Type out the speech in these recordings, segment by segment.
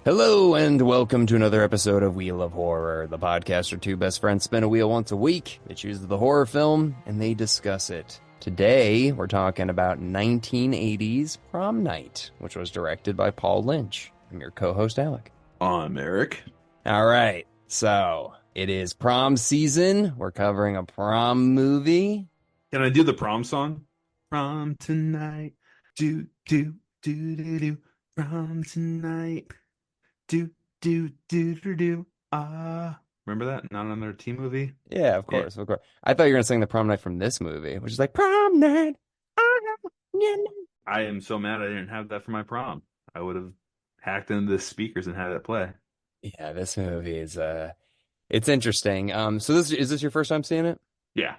Hello and welcome to another episode of Wheel of Horror, the podcast where two best friends spin a wheel once a week. They choose the horror film and they discuss it. Today, we're talking about 1980's Prom Night, which was directed by Paul Lynch. I'm your co-host, Alec. I'm Eric. All right, so it is prom season. We're covering a prom movie. Can I do the prom song? Prom tonight. Do, do, do, do, do. Prom tonight. Do, do, do, do, do. Remember that? Not another teen movie? Yeah, of course, of course. I thought you were going to sing the prom night from this movie, which is like, Prom Night. I am so mad I didn't have that for my prom. I would have hacked into the speakers and had it play. Yeah, this movie is it's interesting. So this is this your first time seeing it? Yeah.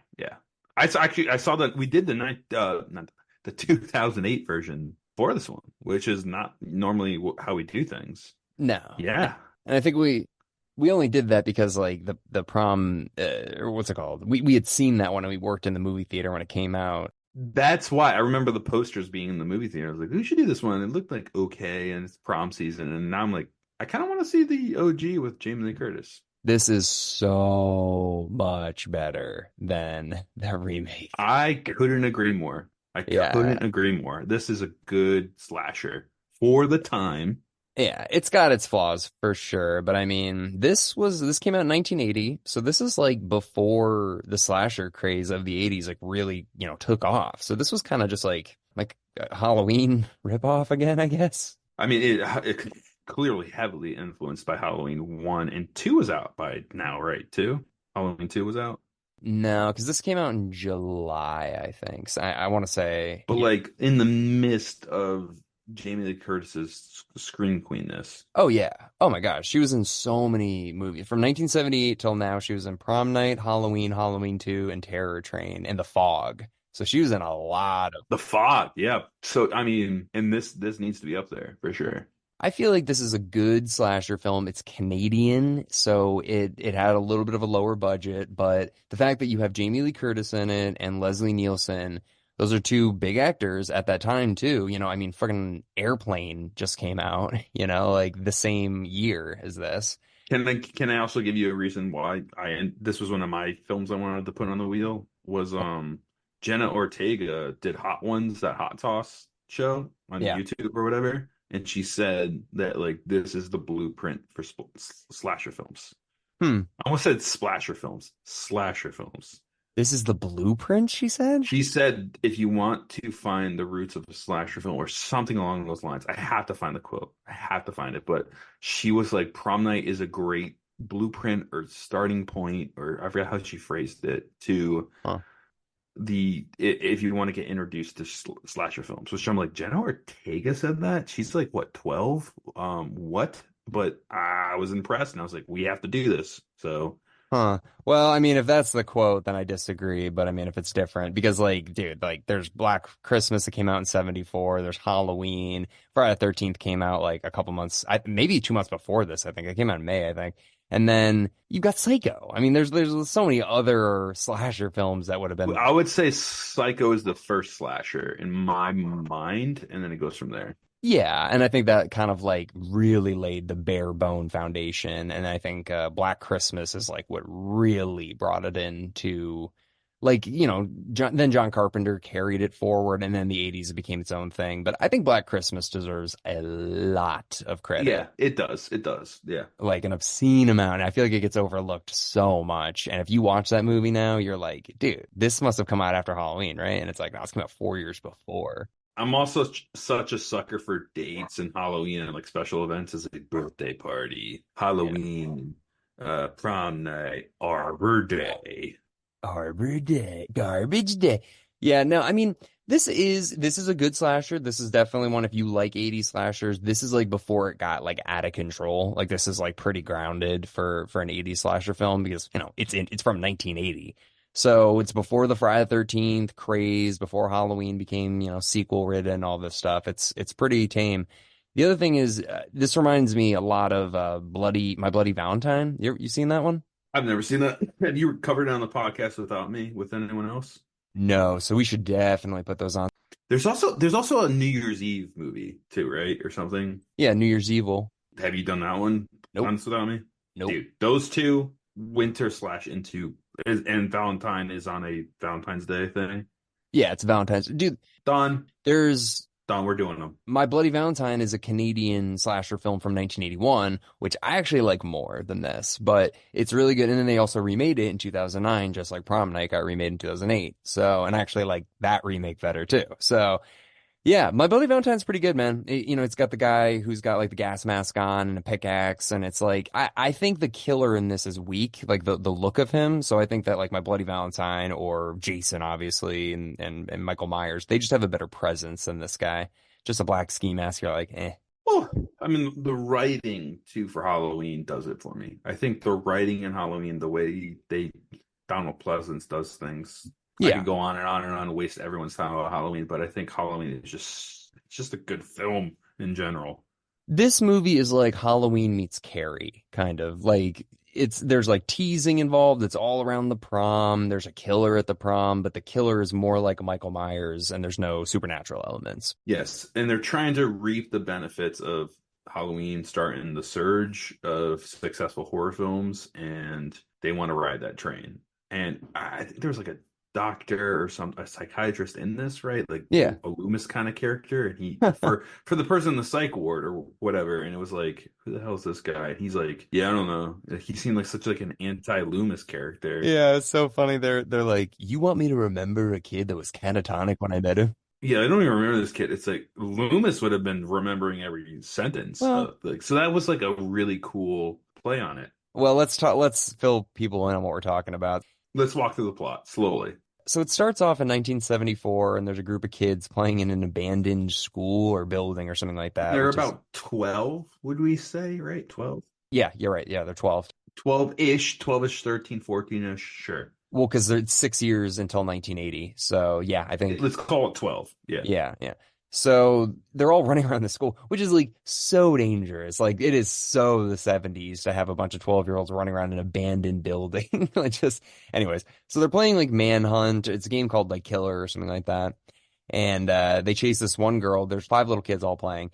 I saw that we did the not the 2008 version for this one, which is not normally how we do things. No. Yeah. And I think we only did that because like the prom or what's it called? We had seen that one and we worked in the movie theater when it came out. That's why I remember the posters being in the movie theater. I was like, "Who should do this one?" It looked like okay, and it's prom season, and now I'm like, I kind of want to see the OG with Jamie Lee Curtis. This is so much better than the remake. I couldn't agree more. Couldn't agree more. This is a good slasher for the time. Yeah, it's got its flaws for sure, but I mean, this came out in 1980, so this is like before the slasher craze of the 80s like really, took off. So this was kind of just like a Halloween ripoff again, I guess. I mean, it clearly heavily influenced by Halloween 1 and 2 was out by now, right? 2? Halloween 2 was out? No, because this came out in July, I think. So I want to say, but like in the midst of Jamie Lee Curtis's scream queenness. Oh yeah. Oh my gosh. She was in so many movies. From 1978 till now, she was in Prom Night, Halloween, Halloween 2, and Terror Train, and The Fog. So she was in a lot of The Fog, yeah. So I mean, and this needs to be up there for sure. I feel like this is a good slasher film. It's Canadian, so it had a little bit of a lower budget, but the fact that you have Jamie Lee Curtis in it and Leslie Nielsen, those are two big actors at that time too. I mean, fucking Airplane just came out, like the same year as this. Can I also give you a reason why this was one of my films I wanted to put on the wheel was Jenna Ortega did Hot Ones, that hot sauce show on YouTube or whatever, and she said that like this is the blueprint for slasher films. I almost said splasher films, slasher films. This is the blueprint, she said? She said, if you want to find the roots of a slasher film or something along those lines, I have to find the quote. I have to find it. But she was like, Prom Night is a great blueprint or starting point, or I forgot how she phrased it, to if you want to get introduced to slasher films. Which I'm like, Jenna Ortega said that? She's like, what, 12? What? But I was impressed, and I was like, we have to do this. So... Well, I mean, if that's the quote, then I disagree. But I mean, if it's different, because like, dude, like there's Black Christmas that came out in 1974. There's Halloween. Friday the 13th came out like a couple months, maybe 2 months before this. I think it came out in May, I think. And then you've got Psycho. I mean, there's so many other slasher films that would have been. I would say Psycho is the first slasher in my mind, and then it goes from there. Yeah, and I think that kind of like really laid the bare bone foundation, and I think Black Christmas is like what really brought it into, like, then John Carpenter carried it forward, and then the 80s it became its own thing. But I think Black Christmas deserves a lot of credit. Yeah, it does. It does. Yeah. Like an obscene amount. I feel like it gets overlooked so much. And if you watch that movie now, you're like, dude, this must have come out after Halloween, right? And it's like, no, it's come out 4 years before. I'm also such a sucker for dates and Halloween and like special events as a birthday party, Halloween, prom night, Arbor Day. Garbage day. Yeah, no, I mean, this is a good slasher. This is definitely one, if you like 80s slashers, this is like before it got like out of control. Like this is like pretty grounded for an 80s slasher film because, it's from 1980. So it's before the Friday the 13th craze, before Halloween became, sequel ridden, all this stuff. It's pretty tame. The other thing is, this reminds me a lot of My Bloody Valentine. You seen that one? I've never seen that. Have you covered it on the podcast without me, with anyone else? No, so we should definitely put those on. There's also a New Year's Eve movie too, right? Or something. Yeah, New Year's Evil. Have you done that one? Nope. Honest Without Me? Nope. Dude, those two, winter slash into, and Valentine is on a Valentine's Day thing. Yeah, it's Valentine's. Dude, Done. there's Done. We're doing them. My Bloody Valentine is a Canadian slasher film from 1981, which I actually like more than this, but it's really good. And then they also remade it in 2009, just like Prom Night got remade in 2008. So, and I actually like that remake better too. So, yeah, My Bloody Valentine's pretty good, man. It's got the guy who's got like the gas mask on and a pickaxe, and it's like I think the killer in this is weak, like the look of him. So I think that like My Bloody Valentine or Jason, obviously, and Michael Myers, they just have a better presence than this guy. Just a black ski mask, you're like, eh. Well, I mean, the writing too for Halloween does it for me. I think the writing in Halloween, the way Donald Pleasance does things, I Yeah. could go on and on and on and waste everyone's time about Halloween, but I think Halloween is just a good film in general. This movie is like Halloween meets Carrie, kind of. Like there's like teasing involved. It's all around the prom. There's a killer at the prom, but the killer is more like Michael Myers and there's no supernatural elements. Yes, and they're trying to reap the benefits of Halloween starting the surge of successful horror films, and they want to ride that train. And I think there was like a doctor or a psychiatrist in this, right? Like Yeah. a Loomis kind of character, and he for the person in the psych ward or whatever, and it was like, who the hell is this guy? And he's like, yeah, I don't know. He seemed like such like an anti-Loomis character. Yeah, it's so funny. They're like, you want me to remember a kid that was catatonic when I met him? Yeah, I don't even remember this kid. It's like Loomis would have been remembering every sentence. Well, Like so that was like a really cool play on it. let's fill people in on what we're talking about. Let's walk through the plot slowly. So it starts off in 1974, and there's a group of kids playing in an abandoned school or building or something like that, They're which is, about 12, would we say, right? 12? yeah, you're right. Yeah, they're 12. 12-ish, 12-ish, 13, 14-ish, sure. Well, because it's 6 years until 1980. So yeah, I think, Let's call it 12. Yeah. yeah, yeah. So they're all running around the school, which is like so dangerous. Like it is so the 70s to have a bunch of 12-year-olds running around an abandoned building. Like just, anyways. So they're playing like Manhunt. It's a game called like Killer or something like that. And they chase this one girl. There's five little kids all playing.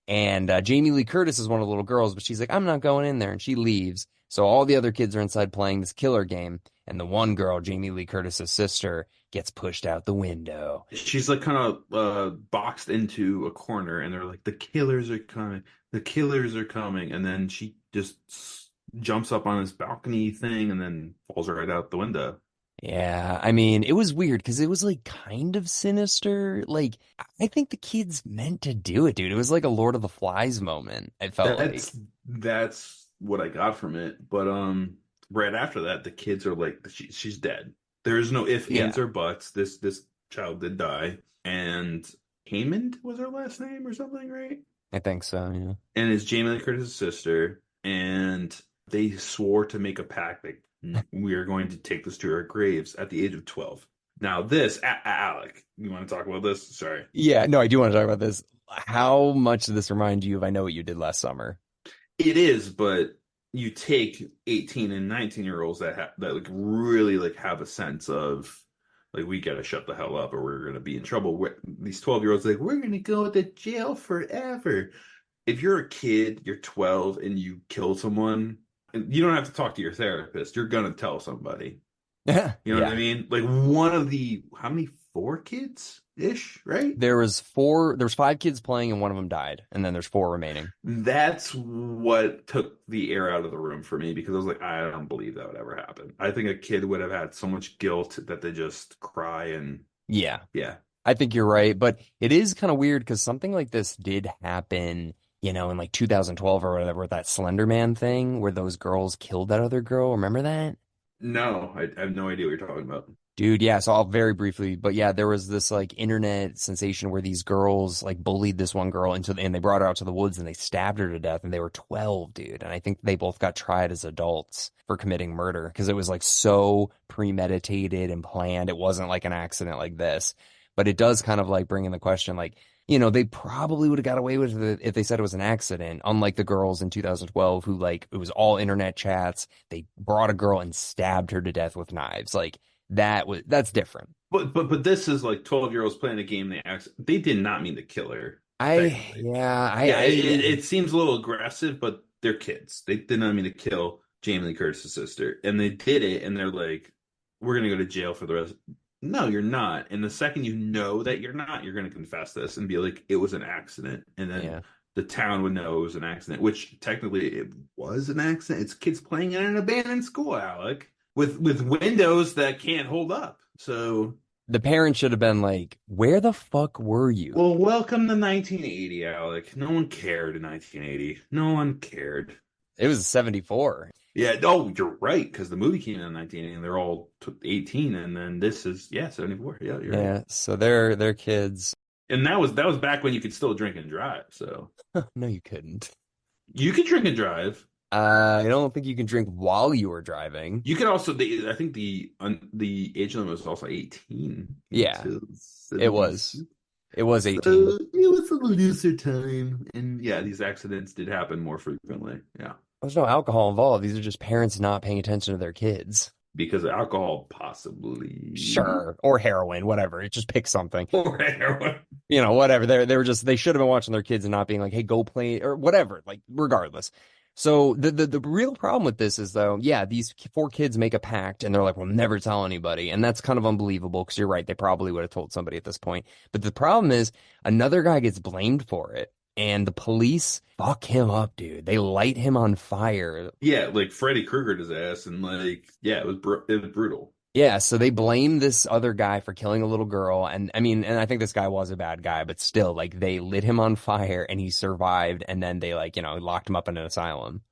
And Jamie Lee Curtis is one of the little girls, but she's like, I'm not going in there. And she leaves. So all the other kids are inside playing this killer game. And the one girl, Jamie Lee Curtis's sister, gets pushed out the window. She's like kind of boxed into a corner, and they're like, the killers are coming. The killers are coming. And then she just jumps up on this balcony thing and then falls right out the window. Yeah, I mean, it was weird because it was like kind of sinister. Like, I think the kids meant to do it, dude. It was like a Lord of the Flies moment, it felt like. That's what I got from it. But right after that, the kids are like, she's dead. There's no ifs, Yeah, ands, or buts. This child did die, and Haymond was her last name or something, right? I think so, yeah. And it's Jamie Lee Curtis' sister, and they swore to make a pact that we are going to take this to our graves at the age of 12. Now, this, Alec, you want to talk about this? Sorry. Yeah, no, I do want to talk about this. How much does this remind you of I Know What You Did Last Summer? It is, but you take 18 and 19-year-olds that like really like have a sense of like we gotta shut the hell up or we're gonna be in trouble. These 12-year-olds like we're gonna go to jail forever. If you're a kid, you're 12 and you kill someone, and you don't have to talk to your therapist. You're gonna tell somebody. You know what I Yeah. mean? Like one of the how many four kids ish, right? There was five kids playing and one of them died, and then there's four remaining. That's what took the air out of the room for me because I was like, I don't believe that would ever happen. I think a kid would have had so much guilt that they just cry and Yeah, yeah. I think you're right, but it is kind of weird because something like this did happen, in like 2012 or whatever, with that Slender Man thing where those girls killed that other girl. Remember that? No, I have no idea what you're talking about. Dude, yeah, so I'll very briefly, but yeah, there was this like internet sensation where these girls like bullied this one girl and they brought her out to the woods and they stabbed her to death and they were 12, dude. And I think they both got tried as adults for committing murder because it was like so premeditated and planned. It wasn't like an accident like this. But it does kind of like bring in the question like, they probably would have got away with it if they said it was an accident, unlike the girls in 2012 who like it was all internet chats. They brought a girl and stabbed her to death with knives. Like that's different. But this is like 12-year-olds playing a game they did not mean to kill her. Yeah, Yeah, it seems a little aggressive, but they're kids. They did not mean to kill Jamie Lee Curtis's sister, and they did it, and they're like, "We're gonna go to jail for the rest." No, you're not. And the second you know that you're not, you're gonna confess this and be like, "It was an accident," and then yeah. the town would know it was an accident, which technically it was an accident. It's kids playing in an abandoned school, Alec, with windows that can't hold up. So, The parents should have been like, "Where the fuck were you?" well, welcome to 1980, Alec. No one cared in 1980. No one cared. It was 74. Yeah, no, you're right, because the movie came out in 1980 and they're all 18, and then this is, yeah, 74. Yeah, you're right. Yeah, so they're kids. And that was back when you could still drink and drive. So No, you couldn't. you could drink and drive. I don't think you can drink while you were driving. You could also, I think the age limit was also 18 Yeah, until it 70s. was. It was 18. So it was a looser time. And yeah, these accidents did happen more frequently. Yeah. There's no alcohol involved. These are just parents not paying attention to their kids. Because of alcohol, possibly. Sure. Or heroin, whatever. It just pick something. Or heroin. Whatever. They should have been watching their kids and not being like, hey, go play or whatever. Like, regardless. So the real problem with this is though, yeah, these four kids make a pact and they're like, we'll never tell anybody. And that's kind of unbelievable because you're right. They probably would have told somebody at this point. But the problem is another guy gets blamed for it. And the police fuck him up, dude. They light him on fire. Yeah, like Freddy Krueger his ass, and like, yeah, it was brutal. Yeah, so they blame this other guy for killing a little girl. And I mean, and I think this guy was a bad guy, but still, like, they lit him on fire and he survived. And then they, like, locked him up in an asylum.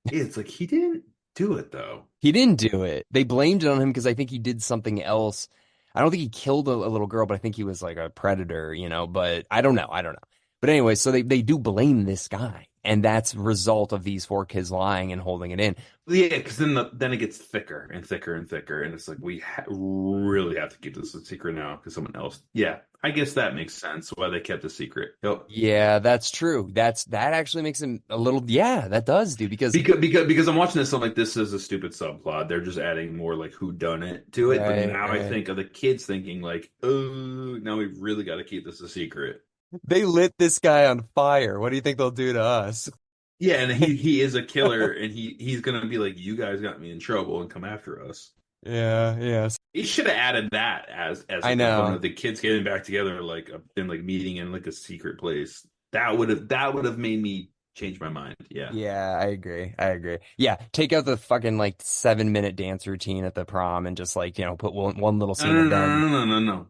It's like he didn't do it though. He didn't do it. They blamed it on him because I think he did something else. I don't think he killed a little girl, but I think he was like a predator, but I don't know. I don't know. But anyway, so they do blame this guy. And that's a result of these four kids lying and holding it in. Yeah, because then it gets thicker and thicker and thicker, and it's like we really have to keep this a secret now because someone else. Yeah, I guess that makes sense why they kept a secret. Yep. Yeah, that's true. That actually makes him a little. Yeah, that does, dude. Because I'm watching this, I'm like, this is a stupid subplot. They're just adding more like who done it to it. But now I think of the kids thinking like, oh, now we really got to keep this a secret. They lit this guy on fire. What do you think they'll do to us? Yeah, and he is a killer, and he's gonna be like, you guys got me in trouble and come after us. Yeah, yes. He should have added that as I a component know. of the kids getting back together, like and like meeting in like a secret place. That would have made me change my mind. Yeah. Yeah, I agree. I agree. Yeah, take out the fucking like 7-minute dance routine at the prom and just like, put one little No, scene no, of no, them. no, no, no, no.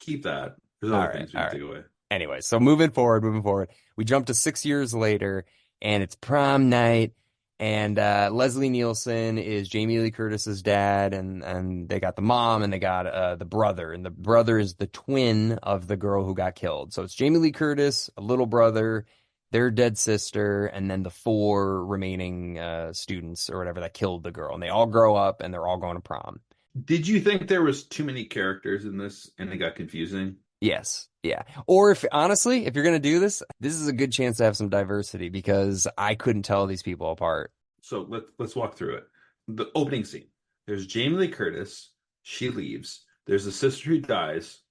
Keep that. There's All other right, things we all can right. take away. Anyway, so moving forward. We jump to 6 years later, and it's prom night, and Leslie Nielsen is Jamie Lee Curtis's dad, and they got the mom, and they got the brother, and the brother is the twin of the girl who got killed. So it's Jamie Lee Curtis, a little brother, their dead sister, and then the four remaining students or whatever that killed the girl, and they all grow up, and they're all going to prom. Did you think there was too many characters in this and it got confusing? Yes. Yeah. Or if honestly, if you're going to do this, this is a good chance to have some diversity because I couldn't tell these people apart. So let's walk through it. The opening scene. There's Jamie Lee Curtis. She leaves. There's a sister who dies,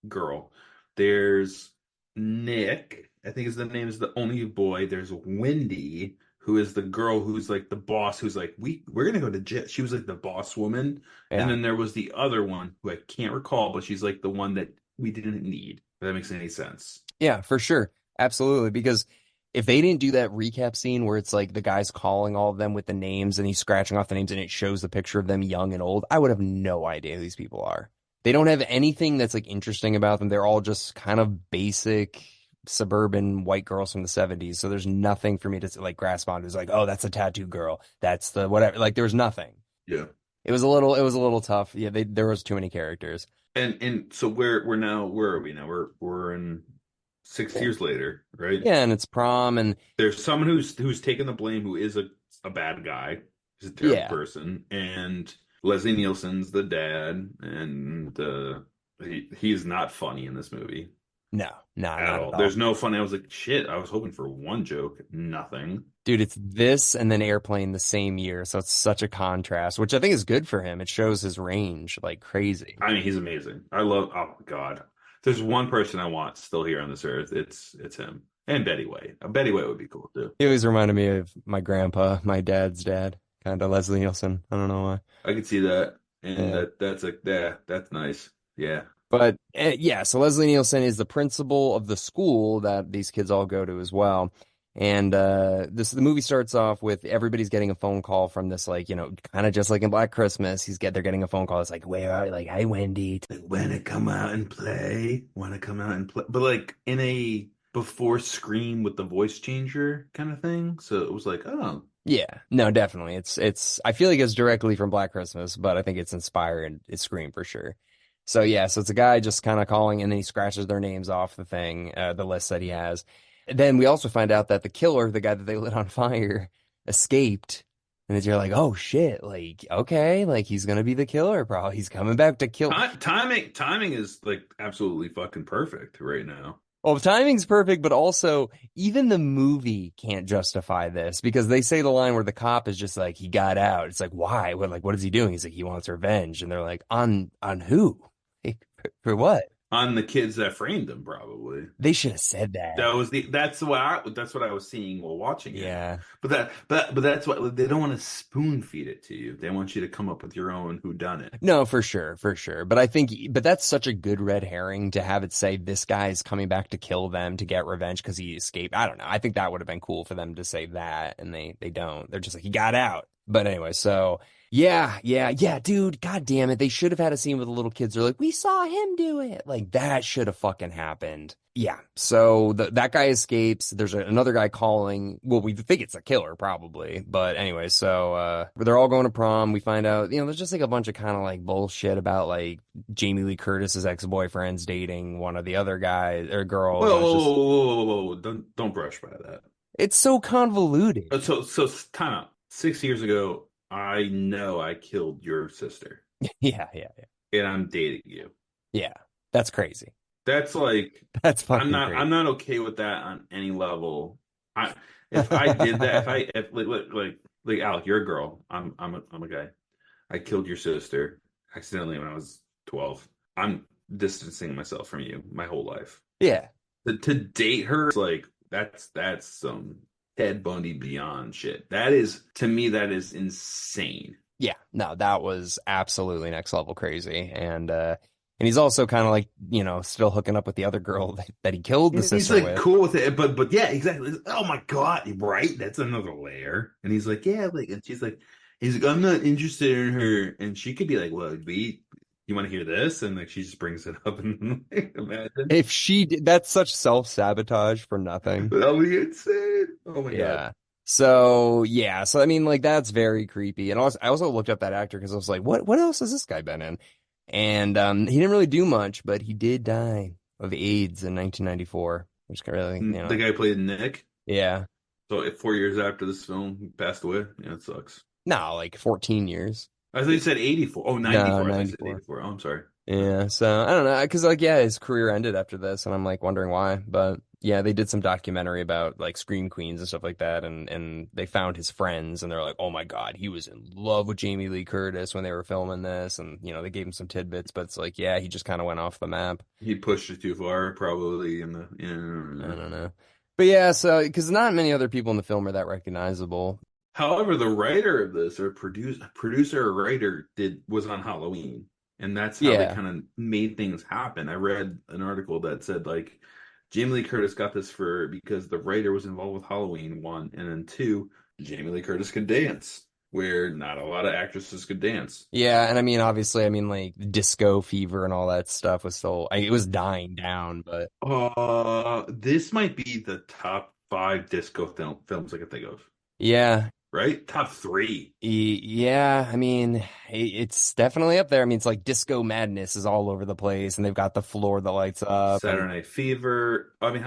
girl. There's Nick, I think his name is the only boy. There's Wendy, who is the girl who's like the boss, who's like, we're gonna go to jail. She was like the boss woman. And Yeah. then there was the other one who I can't recall, but she's like the one that we didn't need. If that makes any sense. Yeah, for sure. Absolutely. Because if they didn't do that recap scene where it's like the guy's calling all of them with the names and he's scratching off the names and it shows the picture of them young and old, I would have no idea who these people are. They don't have anything that's like interesting about them. They're all just kind of basic suburban white girls from the 70s. So there's nothing for me to like grasp onto. It's like, oh, that's a tattoo girl. That's the whatever. Like there was nothing. Yeah. It was a little tough. Yeah, there was too many characters. And so we're now where are we now? We're in 6 years later, right? Yeah, and it's prom and There's someone who's taken the blame who is a bad guy. He's a terrible yeah. person. And Leslie Nielsen's the dad, and he's not funny in this movie No, no, at not all. at all. There's no funny. I was like, shit, I was hoping for one joke. Nothing. Dude, it's this and then Airplane the same year, so it's such a contrast, which I think is good for him. It shows his range like crazy. I mean, he's amazing. I love, oh my God. there's one person I want still here on this earth, it's him. And Betty White. Betty White would be cool too. He always reminded me of my grandpa, my dad's dad, kind of Leslie Nielsen. I don't know why. I could see that. And Yeah. that's like yeah, that's nice. Yeah. But yeah, so Leslie Nielsen is the principal of the school that these kids all go to as well. And the movie starts off with everybody's getting a phone call from this, like, kind of just like in Black Christmas. They're getting a phone call. It's like, where are you? Like, hey Wendy, Wanna come out and play? Wanna come out and play? But like in a before Scream with the voice changer kind of thing. So it was like, oh, yeah, no, definitely. It's I feel like it's directly from Black Christmas, but I think it's inspired. It's Scream for sure. So yeah, so it's a guy just kind of calling, and then he scratches their names off the thing, the list that he has. And then we also find out that the killer, the guy that they lit on fire, escaped. And then you're like, oh shit, like okay, like he's gonna be the killer, probably. He's coming back to kill. timing is like absolutely fucking perfect right now. Well, timing's perfect, but also even the movie can't justify this because they say the line where the cop is just like, he got out. It's like, why? What is he doing? He's like, he wants revenge. And they're like, on who? Like, for what? On the kids that framed him, probably. They should have said that. That's what I was seeing while watching it. Yeah. But that's what they don't want to spoon feed it to you. They want you to come up with your own whodunit. No, for sure, for sure. But that's such a good red herring to have it say this guy is coming back to kill them to get revenge because he escaped. I don't know. I think that would have been cool for them to say that, and they don't. They're just like, he got out. But anyway, so yeah, dude, god damn it. They should have had a scene with the little kids. They're like, we saw him do it. Like that should have fucking happened. Yeah. So that guy escapes. There's another guy calling. Well, we think it's a killer probably. But anyway, so they're all going to prom. We find out, there's just like a bunch of kind of like bullshit about like Jamie Lee Curtis's ex-boyfriend's dating one of the other guys or girls. Whoa. Don't brush by that. It's so convoluted. So time out. 6 years ago, I know I killed your sister. Yeah. And I'm dating you. Yeah. That's crazy. That's like That's fucking crazy. I'm not okay with that on any level. If I did that, if like Alec, you're a girl. I'm a guy. I killed your sister accidentally when I was 12. I'm distancing myself from you my whole life. Yeah. To date her, it's like that's some Ted Bundy beyond shit. That is, to me, that is insane. Yeah, no, that was absolutely next level crazy. And he's also kind of like, still hooking up with the other girl that he killed the sister he's like with. Cool with it, but yeah, exactly. Oh my God, right? That's another layer. And he's like, yeah, like, and he's like, I'm not interested in her. And she could be like, well, you want to hear this? And like, she just brings it up and like, imagine. If she did, that's such self-sabotage for nothing. That would be insane. Oh my God. So I mean, like that's very creepy. And I also looked up that actor because I was like, what else has this guy been in? And he didn't really do much, but he did die of AIDS in 1994, which really, The guy played Nick. Yeah. So 4 years after this film, he passed away. Yeah, it sucks. No, like 14 years. I thought you said 84. Oh, 94. No, I thought you 94. said 84. Oh, I'm sorry. Yeah, so I don't know, because like his career ended after this, and I'm like wondering why. But yeah, they did some documentary about like Scream Queens and stuff like that, and they found his friends, and they're like, oh my God, he was in love with Jamie Lee Curtis when they were filming this, and they gave him some tidbits, but it's like, yeah, he just kind of went off the map. He pushed it too far, probably in the. I don't know, but yeah, so because not many other people in the film are that recognizable. However, the writer of this, or producer or writer, was on Halloween. And that's how they kind of made things happen. I read an article that said like Jamie Lee Curtis got this because the writer was involved with Halloween, one, and then two, Jamie Lee Curtis could dance, where not a lot of actresses could dance. Yeah, and I mean, obviously, like disco fever and all that stuff was still, it was dying down, but this might be the top 5 disco films I could think of. Yeah. Right? Top 3. Yeah, I mean, it's definitely up there. I mean, it's like Disco Madness is all over the place, and they've got the floor that lights up. Saturday Night Fever. I mean,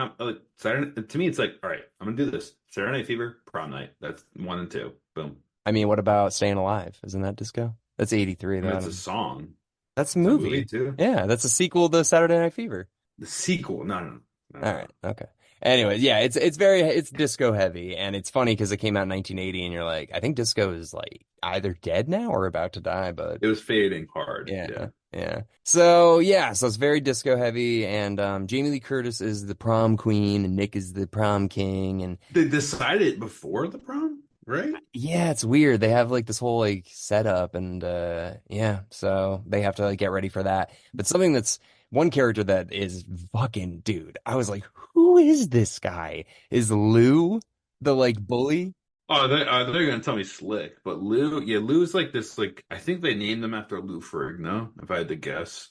Saturday, to me, it's like, all right, I'm going to do this. Saturday Night Fever, Prom Night. That's 1 and 2. Boom. I mean, what about Staying Alive? Isn't that disco? That's 83. That's a song. That's a movie. Too. Yeah, that's a sequel to Saturday Night Fever. The sequel? No. All right, okay. Anyways, yeah, it's disco heavy, and it's funny because it came out in 1980, and you're like, I think disco is like either dead now or about to die, but it was fading hard. Yeah. Yeah. So yeah, so it's very disco heavy, and Jamie Lee Curtis is the prom queen, and Nick is the prom king, and They decided before the prom, right? yeah, it's weird. They have like this whole like setup, and yeah, so they have to like get ready for that. But something that's one character that is fucking dude. I was like, who is this guy? Is Lou the like bully? Oh, they're gonna tell me Slick, but Lou, yeah, Lou's like this. Like I think they named him after Lou Ferrigno, if I had to guess,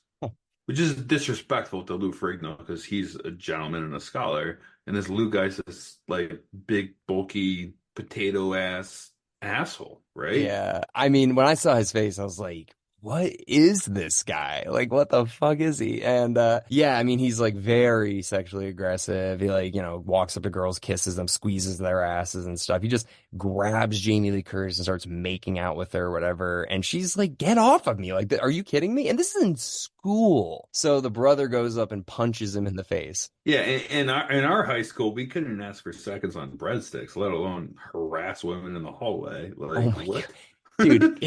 which is disrespectful to Lou Ferrigno because he's a gentleman and a scholar, and this Lou guy's this like big, bulky, potato ass asshole, right? Yeah. I mean, when I saw his face, I was like, what is this guy? Like, what the fuck is he? And yeah, I mean, he's like very sexually aggressive. He like, walks up to girls, kisses them, squeezes their asses and stuff. He just grabs Jamie Lee Curtis and starts making out with her or whatever. And she's like, get off of me. Like, are you kidding me? And this is in school. So the brother goes up and punches him in the face. Yeah, in our high school, we couldn't ask for seconds on breadsticks, let alone harass women in the hallway. Oh Like my God. what? Dude,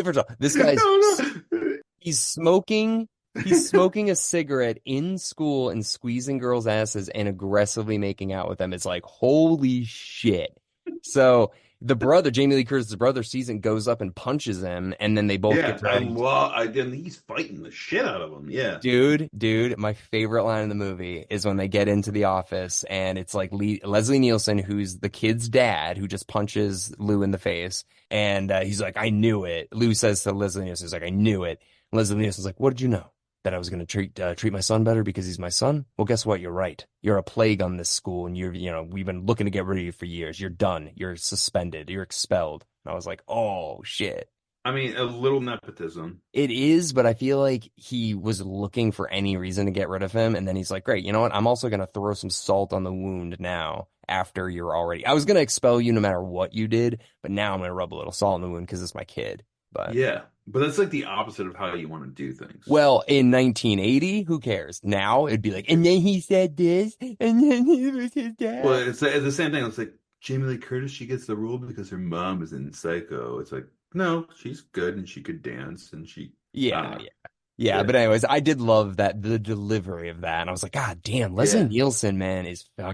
first of all, this guy's No, no. He's smoking. He's smoking a cigarette in school and squeezing girls' asses and aggressively making out with them. It's like, holy shit. So the brother, Jamie Lee Curtis' brother, sees it, goes up and punches him, and then they both get Yeah, I dragged. love. I then he's fighting the shit out of him. Yeah, Dude, my favorite line in the movie is when they get into the office and it's like Leslie Nielsen, who's the kid's dad, who just punches Lou in the face. And he's like, I knew it. Lou says to Leslie Nielsen, he's like, I knew it. Leslie Nielsen's like, what did you know? That I was going to treat my son better because he's my son? Well, guess what? You're right. You're a plague on this school, and we've been looking to get rid of you for years. You're done. You're suspended. You're expelled. And I was like, oh shit. I mean a little nepotism. It is, but I feel like he was looking for any reason to get rid of him, and then he's like, great, you know what? I'm also going to throw some salt on the wound now after you're already. I was going to expel you no matter what you did, but now I'm going to rub a little salt on the wound because it's my kid. But Yeah, but that's like the opposite of how you want to do things. well, in 1980, who cares? Now it'd be like, and then he said this, and then he was his Well, dad. it's the same thing. It's like Jamie Lee Curtis. She gets the role because her mom is in Psycho. It's like no, she's good and she could dance and she. I don't Yeah, know. yeah. Yeah, Yeah, but anyways, I did love that the delivery of that, and I was like, God damn, Leslie yeah. Nielsen, man,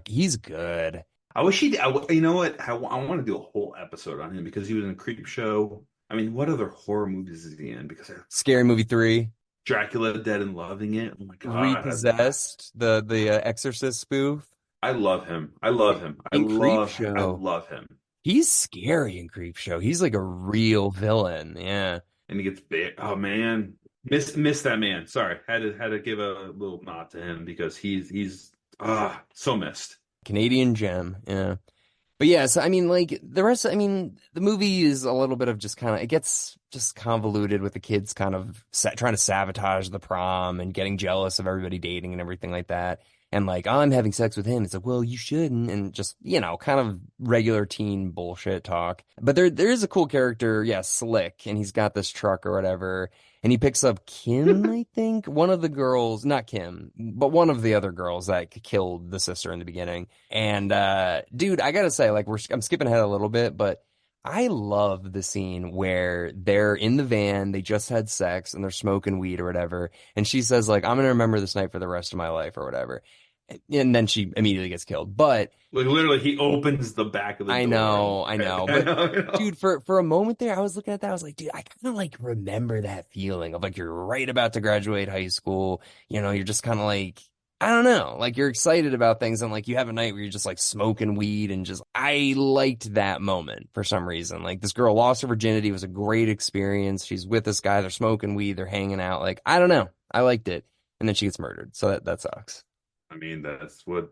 he's good. I wish he. You know what? I want to do a whole episode on him because he was in Creep Show. I mean, what other horror movies is he in? Because Scary Movie 3. Dracula Dead and Loving It. Oh my God, Repossessed, the Exorcist spoof I love him. I love him. in Creep I Show. love him. He's scary in Creep Show. He's like a real villain. Yeah. And he gets bit. Oh man, miss that man. Sorry, had to give a little nod to him because he's so missed. Canadian gem. Yeah. But yeah, so I mean, like the rest, I mean, the movie is a little bit of just kind of, it gets just convoluted with the kids kind of trying to sabotage the prom and getting jealous of everybody dating and everything like that. And like, I'm having sex with him. It's like, well, you shouldn't. And just, kind of regular teen bullshit talk. But there is a cool character, yeah, Slick, and he's got this truck or whatever. And he picks up Kim, I think, one of the girls, not Kim, but one of the other girls that killed the sister in the beginning. And dude, I gotta say, like, I'm skipping ahead a little bit, but I love the scene where they're in the van, they just had sex, and they're smoking weed or whatever. And she says, like, I'm gonna remember this night for the rest of my life or whatever. And then she immediately gets killed. But Like literally, he opens the back of the I door. know, I know. I But know, I know. dude, for a moment there, I was looking at that, I was like, dude, I kind of like remember that feeling of like you're right about to graduate high school. You're just kind of like, I don't know, like you're excited about things and like you have a night where you're just like smoking weed and just I liked that moment for some reason. Like this girl lost her virginity, it was a great experience. She's with this guy, they're smoking weed, they're hanging out. Like, I don't know. I liked it. And then she gets murdered. So that sucks. I mean, that's what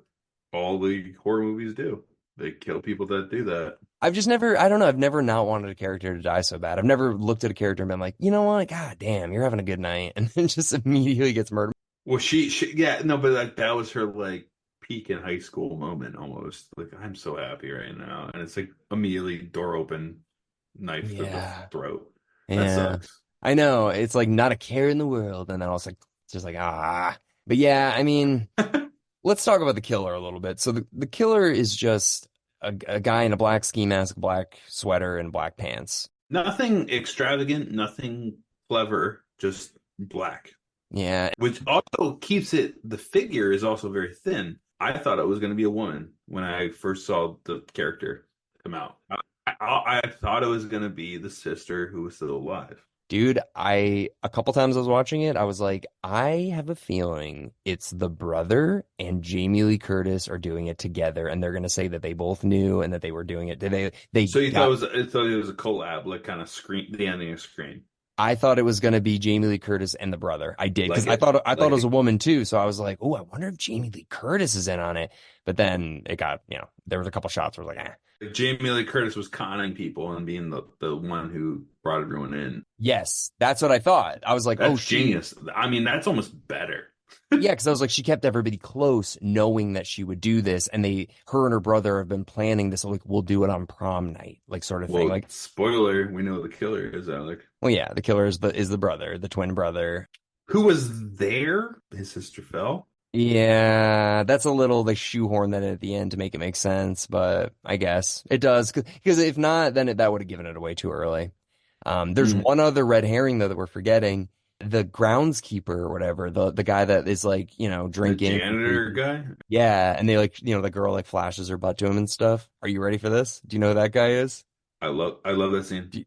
all the horror movies do. They kill people that do that. I've just never, I don't know, I've never not wanted a character to die so bad. I've never looked at a character and been like, you know what? God damn, you're having a good night. And then just immediately gets murdered. Well, yeah, no, but like that was her like peak in high school moment almost. Like I'm so happy right now, and it's like immediately door open, knife to the Yeah. throat. That Yeah. sucks. I know. It's like not a care in the world. And then I was like, just like, ah. But yeah, I mean, let's talk about the killer a little bit. So the killer is just a guy in a black ski mask, black sweater, and black pants. Nothing extravagant, nothing clever, just black, Yeah, which also keeps it. The figure is also very thin. I thought it was going to be a woman when I first saw the character come out. I thought it was going to be the sister who was still alive. dude, a couple times I was watching it, I was like, I have a feeling it's the brother and Jamie Lee Curtis are doing it together, and they're gonna say that they both knew and that they were doing it. They So you thought got it was a collab, like kind of screen the ending of Scream, I thought it was gonna be Jamie Lee Curtis and the brother. I did because like it, I thought it like was a it. woman too, so I was like, oh, I wonder if Jamie Lee Curtis is in on it. But then it got, there was a couple shots where I was like, Like Jamie Lee Curtis was conning people and being the one who brought everyone in. yes, that's what I thought. I was like, oh, That's genius. I mean, that's almost better. yeah, because I was like, she kept everybody close, knowing that she would do this, and her and her brother have been planning this. Like, we'll do it on prom night, like sort of thing. Well, Like, spoiler, we know the killer is Alec. well, yeah, the killer is the brother, the twin brother. Who was there? His sister fell. Yeah, that's a little like shoehorn that at the end to make it make sense, but I guess it does because if not, then that would have given it away too early. There's Mm. one other red herring though that we're forgetting. The groundskeeper or whatever, the guy that is like, The drinking and janitor creepy. guy. Yeah, and they like, the girl like flashes her butt to him and stuff. Are you ready for this? Do you know who that guy is? I love that scene.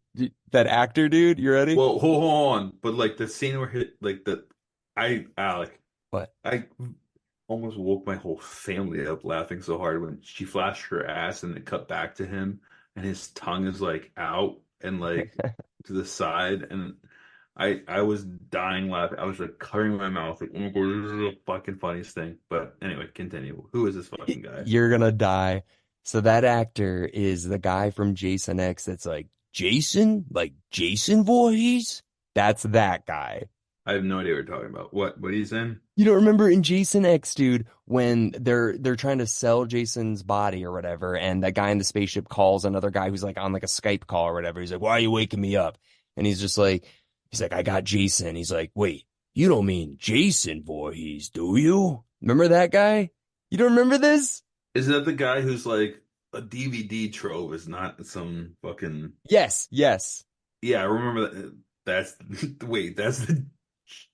That actor dude, you ready? Well, hold on, but like the scene where like Alec, What? I almost woke my whole family up laughing so hard when she flashed her ass and it cut back to him and his tongue is like out and like to the side and I was dying laughing. I was like covering my mouth like, oh my God, this is the fucking funniest thing. But anyway, continue. Who is this fucking guy? You're gonna die. So that actor is the guy from Jason X that's like, Jason? Like Jason Voorhees? That's that guy. I have no idea what you're talking about. What he's in? You don't remember in Jason X, dude, when they're trying to sell Jason's body or whatever, and that guy in the spaceship calls another guy who's like on like a Skype call or whatever. He's like, "Why are you waking me up?" And he's like, "I got Jason." He's like, "Wait, you don't mean Jason Voorhees, do you?" Remember that guy? You don't remember this? Isn't that the guy who's like a DVD trove is not some fucking Yes, yes, yeah, I remember that. That's wait, that's the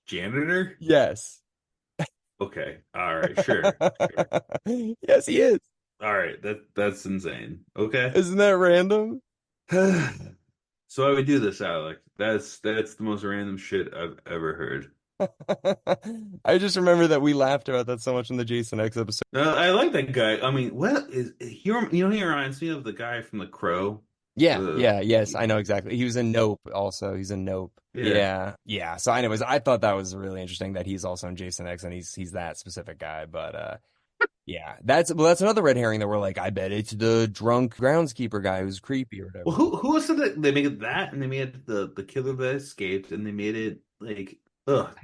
janitor? yes. Okay. All right, sure. Sure. Yes, he is. All right, that's insane. Okay. Isn't that random? So I would do this, Alec. That's the most random shit I've ever heard. I just remember that we laughed about that so much in the Jason X episode. I like that guy. I mean, what is he? He reminds me of the guy from The Crow. Yeah, The yeah, yes, I know exactly. He was in Nope also. He's in Nope. yeah. Yeah, yeah. So anyways, I thought that was really interesting that he's also in Jason X and he's that specific guy. But yeah, that's another red herring that we're like, I bet it's the drunk groundskeeper guy who's creepy or Well, whatever. who was it that they made it that and they made the killer that escaped and they made it like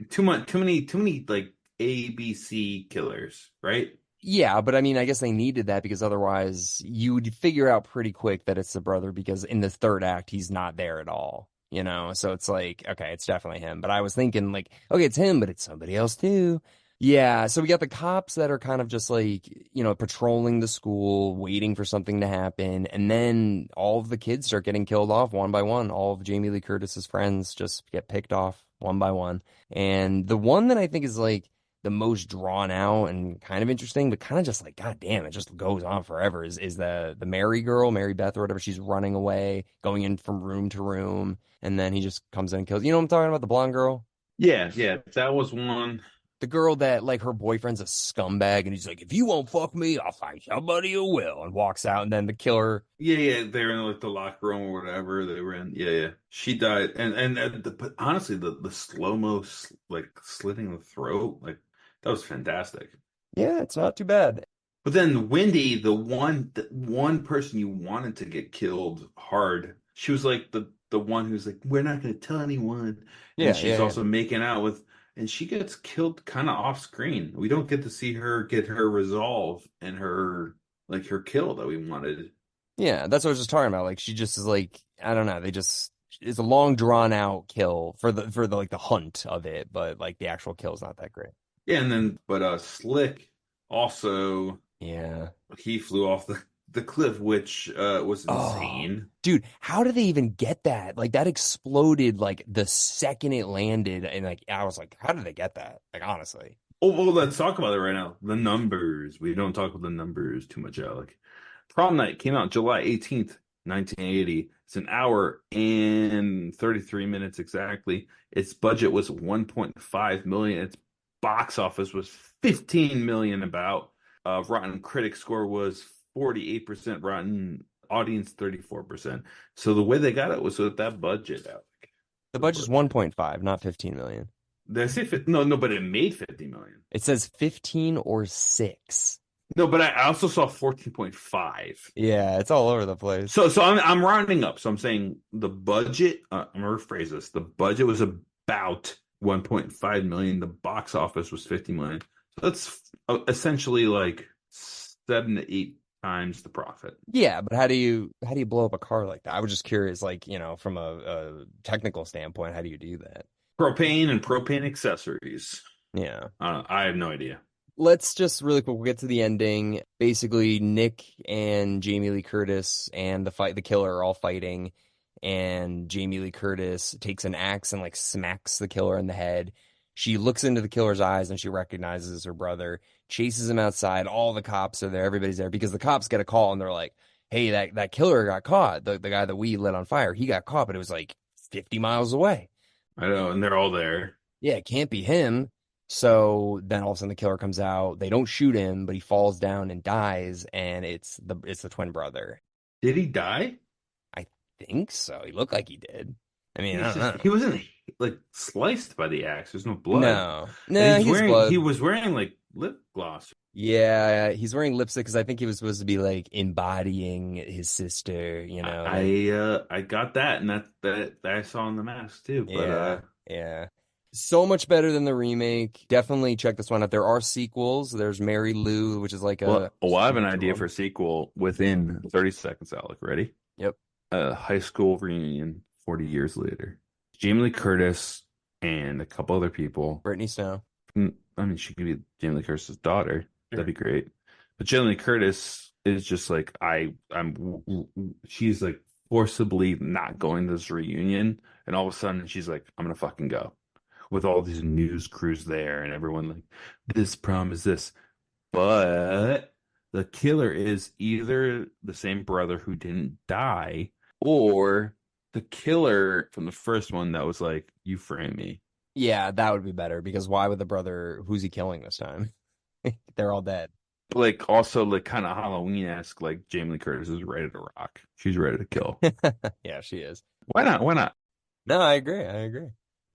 too many like ABC killers, right? Yeah, but I mean, I guess they needed that because otherwise you would figure out pretty quick that it's the brother because in the third act he's not there at all, you know? So it's like, okay, it's definitely him. But I was thinking like, okay, it's him, but it's somebody else too. Yeah, so we got the cops that are kind of just like, patrolling the school, waiting for something to happen, and then all of the kids start getting killed off one by one. All of Jamie Lee Curtis's friends just get picked off one by one. And the one that I think is like the most drawn out and kind of interesting, but kind of just like, God damn, it just goes on forever. Is the Mary girl, Mary Beth or whatever? She's running away, going in from room to room, and then he just comes in and kills. You know what I'm talking about? The blonde girl, Yeah, yeah, that was one. the girl that like her boyfriend's a scumbag, and he's like, if you won't fuck me, I'll find somebody who will, and walks out, and then the killer. Yeah, yeah, they were in like the locker room or whatever they were in. Yeah, yeah. She died, but honestly, the slow mo like slitting the throat, like that was fantastic. Yeah, it's not too bad. But then Wendy, the one person you wanted to get killed hard, she was like the one who's like, we're not going to tell anyone, and Yeah, she's yeah, yeah. also making out with, and she gets killed kind of off screen. We don't get to see her get her resolve and her like her kill that we wanted. Yeah, that's what I was just talking about. Like she just is like, I don't know, they just it's a long drawn out kill for the like the hunt of it, but like the actual kill is not that great. Yeah, and then but Slick also Yeah. he flew off the cliff, which was Oh, insane. dude, how did they even get that? Like that exploded like the second it landed, and like I was like, how did they get that? Like honestly. Oh, well, let's talk about it right now. The numbers. We don't talk about the numbers too much, Alec. Prom Night came out July 18th, 1980. It's an hour and 33 minutes exactly. Its budget was 1.5 million. Its box office was 15 million about. Rotten critic score was 48%, Rotten audience 34%. So the way they got it was with that budget, Alec. The The budget's budget. 1.5, not 15 million. Did I say no, no, but it made 50 million. It says 15 or 6. No, but I also saw 14.5. Yeah, it's all over the place. So I'm rounding up. So I'm saying the budget, I'm gonna rephrase this. The budget was about 1.5 million. The box office was 50 million. So that's essentially like 7 to 8 times the profit. Yeah, but how do you blow up a car like that? I was just curious, like, from a technical standpoint, how do you do that? Propane and propane accessories. Yeah. I have no idea. Let's just really quick, we'll get to the ending. Basically, Nick and Jamie Lee Curtis and the killer are all fighting, and Jamie Lee Curtis takes an axe and like smacks the killer in the head. She looks into the killer's eyes and she recognizes her brother, chases him outside. All the cops are there, everybody's there because the cops get a call and they're like, "Hey, that killer got caught. The guy that we lit on fire, he got caught, but it was like 50 miles away." I know, and they're all there. Yeah, it can't be him. So then all of a sudden the killer comes out. They don't shoot him, but he falls down and dies, and it's the twin brother. Did he die? I think so. He looked like he did. I mean, I He's don't just know. he wasn't like sliced by the axe. There's no blood. No, And no, he's he blood. was wearing like lip gloss. Yeah, he's wearing lipstick because I think he was supposed to be like embodying his sister. Like I got that, and that I saw in the mask too. But yeah, yeah. So much better than the remake. Definitely check this one out. There are sequels. There's Mary Lou, which is like a well, I have an idea for supernatural. a sequel within 30 seconds, Alec. Ready? Yep. A high school reunion 40 years later. Jamie Lee Curtis and a couple other people. Brittany Snow. I mean, she could be Jamie Lee Curtis's daughter. Sure. That'd be great. But Jamie Lee Curtis is just like she's like forcibly not going to this reunion, and all of a sudden she's like, I'm gonna fucking go. With all these news crews there and everyone like, this prom is this. But the killer is either the same brother who didn't die or the killer from the first one that was like, you frame me. Yeah, that would be better because why would the brother, who's he killing this time? They're all dead. Like also like kind of Halloween-esque, like Jamie Lee Curtis is ready to rock. She's ready to kill. Yeah, she is. Why not? Why not? No, I agree. I agree.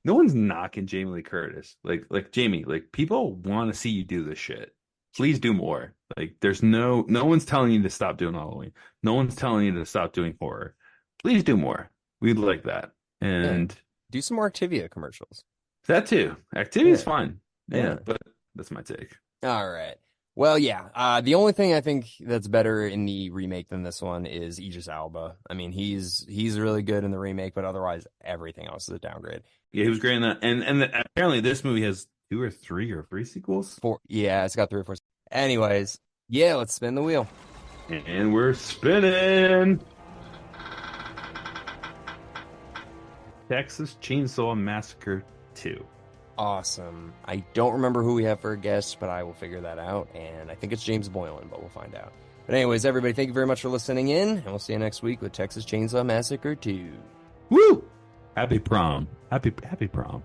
No one's knocking Jamie Lee Curtis. Like Jamie, like people want to see you do this shit. Please do more. Like there's no one's telling you to stop doing Halloween. No one's telling you to stop doing horror. Please do more. We'd like that. Yeah. And Do some more Activia commercials. that too. Activity is Yeah. fine. Yeah, Yeah. but that's my take. All right. Well, yeah. The only thing I think that's better in the remake than this one is Idris Elba. I mean, he's really good in the remake, but otherwise everything else is a downgrade. Yeah, he was great in that. And apparently this movie has two or three sequels. Yeah, it's got 3 or 4. Anyways, yeah, let's spin the wheel. And we're spinning. Texas Chainsaw Massacre 2. Awesome. I don't remember who we have for a guest, but I will figure that out. And I think it's James Boylan, but we'll find out. But anyways, everybody, thank you very much for listening in, and we'll see you next week with Texas Chainsaw Massacre 2. Woo! Happy prom. Happy prom.